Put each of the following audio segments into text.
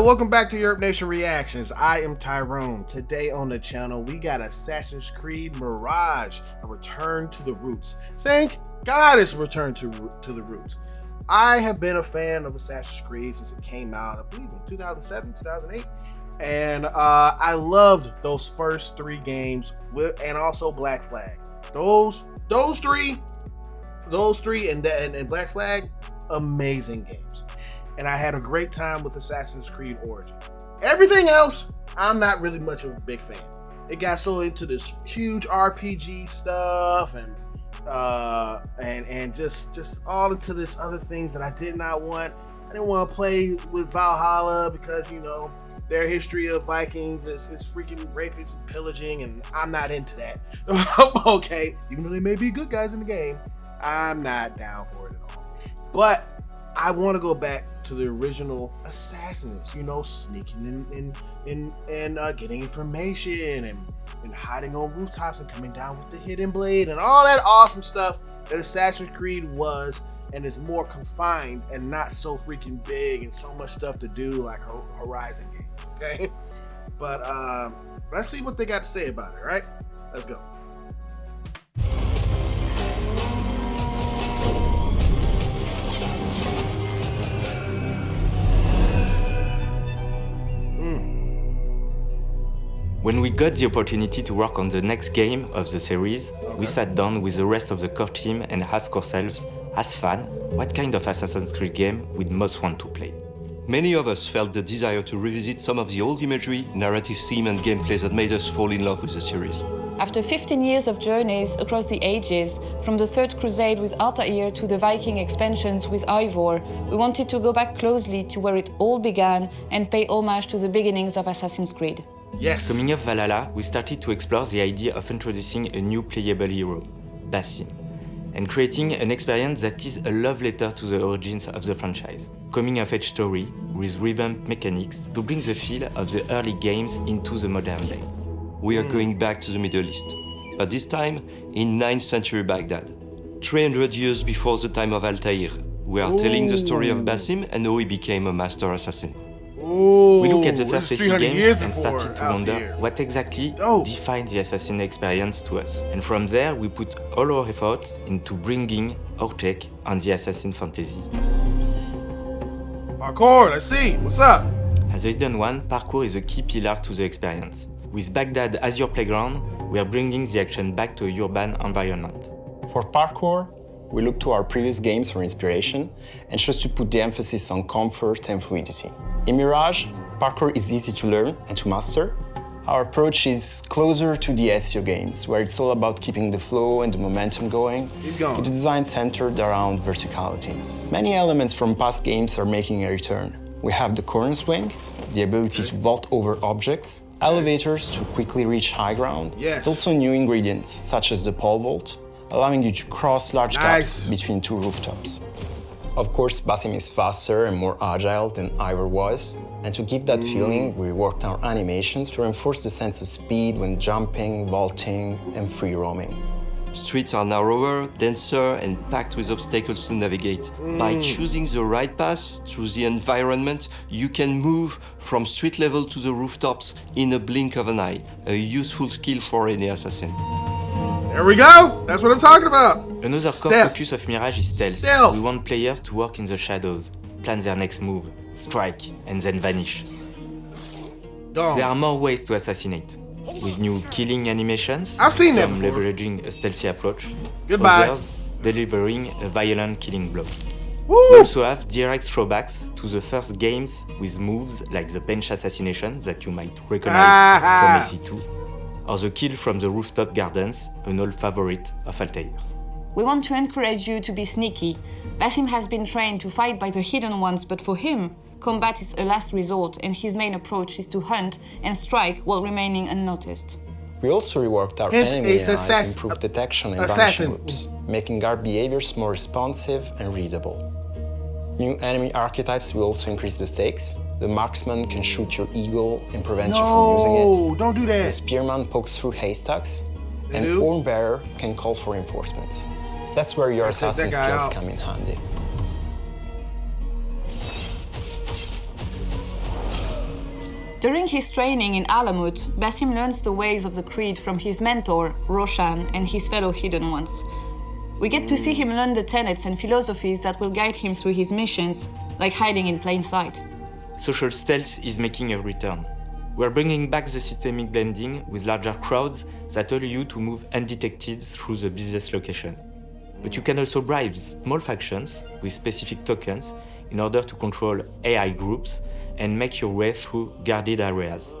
welcome back to YURP Nation Reactions. I am Tyrone. Today on the channel, we got Assassin's Creed Mirage, a return to the roots. Thank God it's a return to the roots. I have been a fan of Assassin's Creed since it came out, I believe in 2007, 2008. And I loved those first three games, and also Black Flag. Those three and Black Flag, amazing games. And I had a great time with Assassin's Creed Origin. Everything else, I'm not really much of a big fan. It got so into this huge RPG stuff and just all into this other things that I did not want. I didn't want to play with Valhalla because, you know, their history of Vikings is freaking raping and pillaging, and I'm not into that. Okay, even though they may be good guys in the game, I'm not down for it at all. But I want to go back to the original Assassins, you know, sneaking in and getting information and hiding on rooftops and coming down with the hidden blade and all that awesome stuff that Assassin's Creed was, and is more confined and not so freaking big and so much stuff to do like Horizon games, okay? But let's see what they got to say about it, right? Let's go. When we got the opportunity to work on the next game of the series, we sat down with the rest of the core team and asked ourselves, as fans, what kind of Assassin's Creed game we'd most want to play. Many of us felt the desire to revisit some of the old imagery, narrative theme and gameplay that made us fall in love with the series. After 15 years of journeys across the ages, from the Third Crusade with Altair to the Viking expansions with Eivor, we wanted to go back closely to where it all began and pay homage to the beginnings of Assassin's Creed. Yes. Coming off Valhalla, we started to explore the idea of introducing a new playable hero, Basim, and creating an experience that is a love letter to the origins of the franchise. Coming-of-age story with revamped mechanics to bring the feel of the early games into the modern day. We are going back to the Middle East, but this time in 9th century Baghdad. 300 years before the time of Altair, we are telling the story of Basim and how he became a master assassin. We look at the first AC games and started to wonder Altair. what exactly defined the assassin experience to us. And from there, we put all our effort into bringing our take on the assassin fantasy. Parkour, let's see, what's up? As a hidden one, parkour is a key pillar to the experience. With Baghdad as your playground, we are bringing the action back to a urban environment. For parkour, we look to our previous games for inspiration and chose to put the emphasis on comfort and fluidity. In Mirage, parkour is easy to learn and to master. Our approach is closer to the Ezio games, where it's all about keeping the flow and the momentum going, with the design centered around verticality. Many elements from past games are making a return. We have the corner swing, the ability to vault over objects, elevators to quickly reach high ground, and also new ingredients, such as the pole vault, allowing you to cross large gaps between two rooftops. Of course, Basim is faster and more agile than Eivor was, and to give that feeling, we reworked our animations to reinforce the sense of speed when jumping, vaulting, and free roaming. Streets are narrower, denser, and packed with obstacles to navigate. By choosing the right path through the environment, you can move from street level to the rooftops in a blink of an eye, a useful skill for any assassin. There we go! That's what I'm talking about! Another core focus of Mirage is stealth. We want players to work in the shadows, plan their next move, strike, and then vanish. There are more ways to assassinate, with new killing animations, some leveraging a stealthy approach, others delivering a violent killing blow. We also have direct throwbacks to the first games with moves like the bench assassination that you might recognize from AC2, or the kill from the rooftop gardens, an old favorite of Altair's. We want to encourage you to be sneaky. Basim has been trained to fight by the hidden ones, but for him, combat is a last resort, and his main approach is to hunt and strike while remaining unnoticed. We also reworked our enemy AI to improve detection and vanishing loops, making guard behaviors more responsive and readable. New enemy archetypes will also increase the stakes. The marksman can shoot your eagle and prevent you from using it. Don't do that. The spearman pokes through haystacks, and horn bearer can call for reinforcements. That's where your assassin skills come in handy. During his training in Alamut, Basim learns the ways of the Creed from his mentor, Roshan, and his fellow Hidden Ones. We get to see him learn the tenets and philosophies that will guide him through his missions, like hiding in plain sight. Social stealth is making a return. We're bringing back the systemic blending with larger crowds that allow you to move undetected through the business location. But you can also bribe small factions with specific tokens in order to control AI groups and make your way through guarded areas.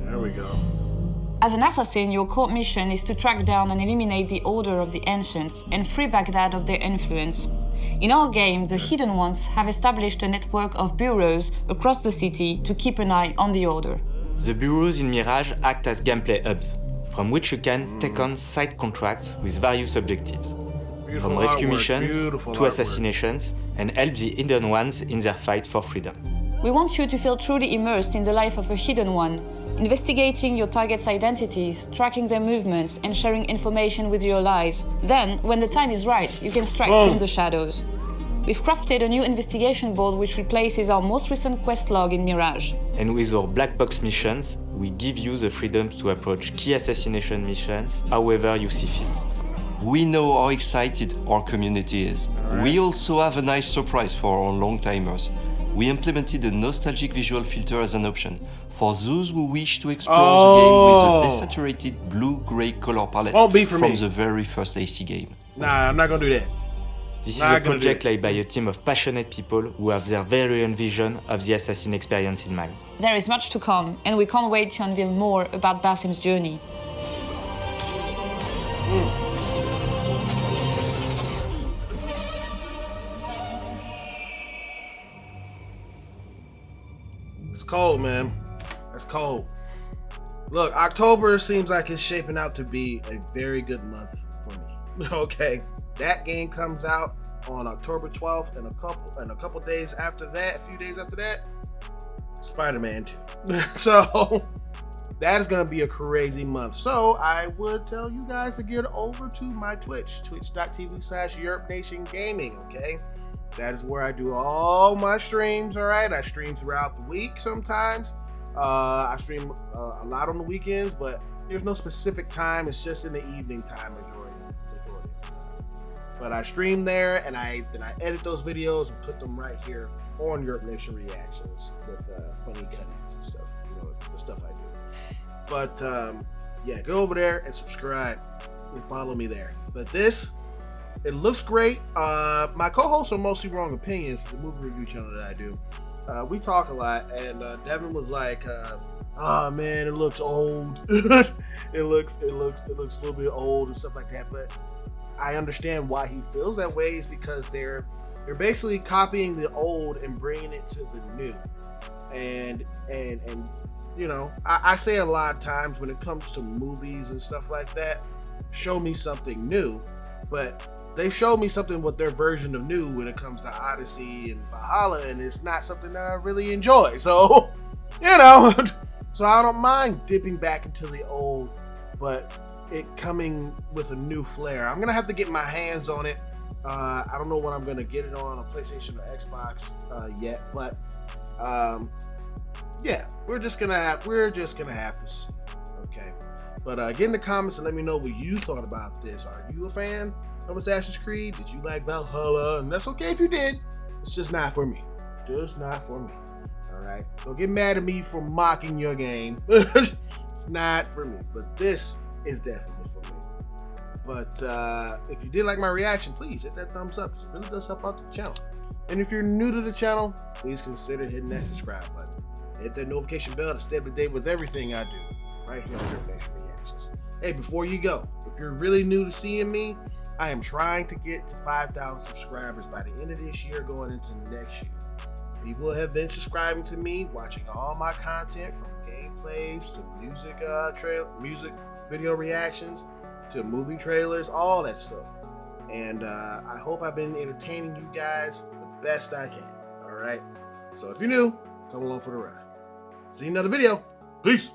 There we go. As an assassin, your core mission is to track down and eliminate the Order of the Ancients and free Baghdad of their influence. In our game, the Hidden Ones have established a network of bureaus across the city to keep an eye on the Order. The bureaus in Mirage act as gameplay hubs, from which you can take on side contracts with various objectives, from rescue missions to assassinations, and help the Hidden Ones in their fight for freedom. We want you to feel truly immersed in the life of a Hidden One, investigating your target's identities, tracking their movements, and sharing information with your allies. Then, when the time is right, you can strike from the shadows. We've crafted a new investigation board which replaces our most recent quest log in Mirage. And with our black box missions, we give you the freedom to approach key assassination missions however you see fit. We know how excited our community is. We also have a nice surprise for our long-timers. We implemented a nostalgic visual filter as an option for those who wish to explore the game with a desaturated blue-gray color palette from the very first AC game. Nah, I'm not gonna do that. This is a project led by a team of passionate people who have their very own vision of the assassin experience in mind. There is much to come, and we can't wait to unveil more about Basim's journey. It's cold, man. It's cold. Look, October seems like it's shaping out to be a very good month for me. Okay, that game comes out on October 12th, and a couple days after that, a few days after that, Spider-Man 2. So that is gonna be a crazy month. So I would tell you guys to get over to my Twitch, twitch.tv/YURP okay? That is where I do all my streams, all right? I stream throughout the week sometimes. I stream a lot on the weekends, but there's no specific time. It's just in the evening time majority of the time. But I stream there, and then I edit those videos and put them right here on YURP Nation Reactions with funny cuttings and stuff, you know, the stuff I do. But yeah, go over there and subscribe and follow me there. But this, it looks great. My co-hosts are mostly wrong opinions for the movie review channel that I do. We talk a lot, and Devin was like, "Oh man, it looks old. it looks a little bit old and stuff like that." But I understand why he feels that way. Is because they're basically copying the old and bringing it to the new. And you know, I say a lot of times when it comes to movies and stuff like that, show me something new, but they showed me something with their version of new when it comes to Odyssey and Valhalla, and it's not something that I really enjoy. So, you know, so I don't mind dipping back into the old, but it coming with a new flair. I'm gonna have to get my hands on it. I don't know when I'm gonna get it on a PlayStation or Xbox yet, but yeah, we're just gonna have to see. Okay. But get in the comments and let me know what you thought about this. Are you a fan of Assassin's Creed? Did you like Valhalla? And that's okay if you did. It's just not for me. Just not for me. Alright? Don't get mad at me for mocking your game. It's not for me. But this is definitely for me. But if you did like my reaction, please hit that thumbs up. It really does help out the channel. And if you're new to the channel, please consider hitting that subscribe button. Hit that notification bell to stay up to date with everything I do. Right here on YURP Nation Reactions. Hey, before you go, if you're really new to seeing me, I am trying to get to 5,000 subscribers by the end of this year, going into next year. People have been subscribing to me, watching all my content from gameplays to music video reactions to movie trailers, all that stuff. And I hope I've been entertaining you guys the best I can. All right. So if you're new, come along for the ride. See you in another video. Peace.